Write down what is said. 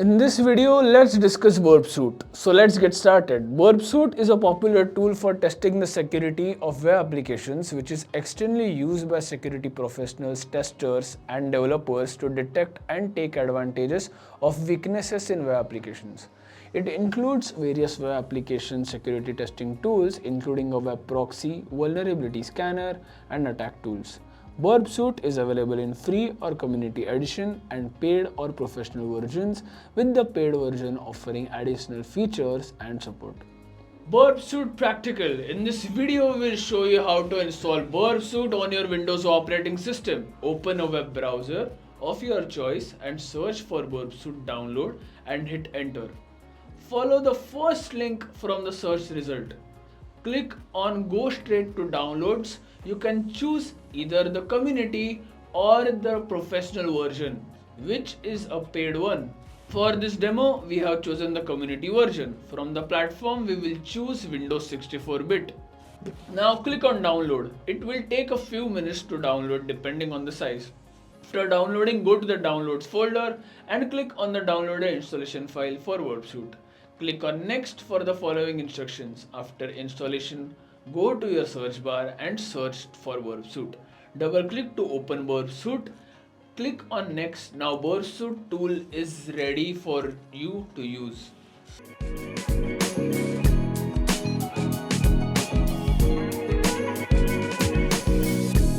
In this video, let's discuss Burp Suite. So let's get started. Burp Suite is a popular tool for testing the security of web applications, which is extensively used by security professionals, testers, and developers to detect and take advantages of weaknesses in web applications. It includes various web application security testing tools, including a web proxy, vulnerability scanner, and attack tools. Burp Suite is available in free or community edition and paid or professional versions, with the paid version offering additional features and support. Burp Suite Practical. In this video, we'll show you how to install Burp Suite on your Windows operating system. Open a web browser of your choice and search for Burp Suite download and hit enter. Follow the first link from the search result. Click on Go Straight to Downloads. You can choose either the community or the professional version, which is a paid one. For this demo, we have chosen the community version. From the platform, we will choose Windows 64-bit. Now click on download. It will take a few minutes to download depending on the size. After downloading, go to the downloads folder and click on the downloaded installation file for Burp Suite. Click on next for the following instructions. After installation, go to your search bar and search for Burp Suite. Double click to open Burp Suite. Click on next. Now Burp Suite tool is ready for you to use.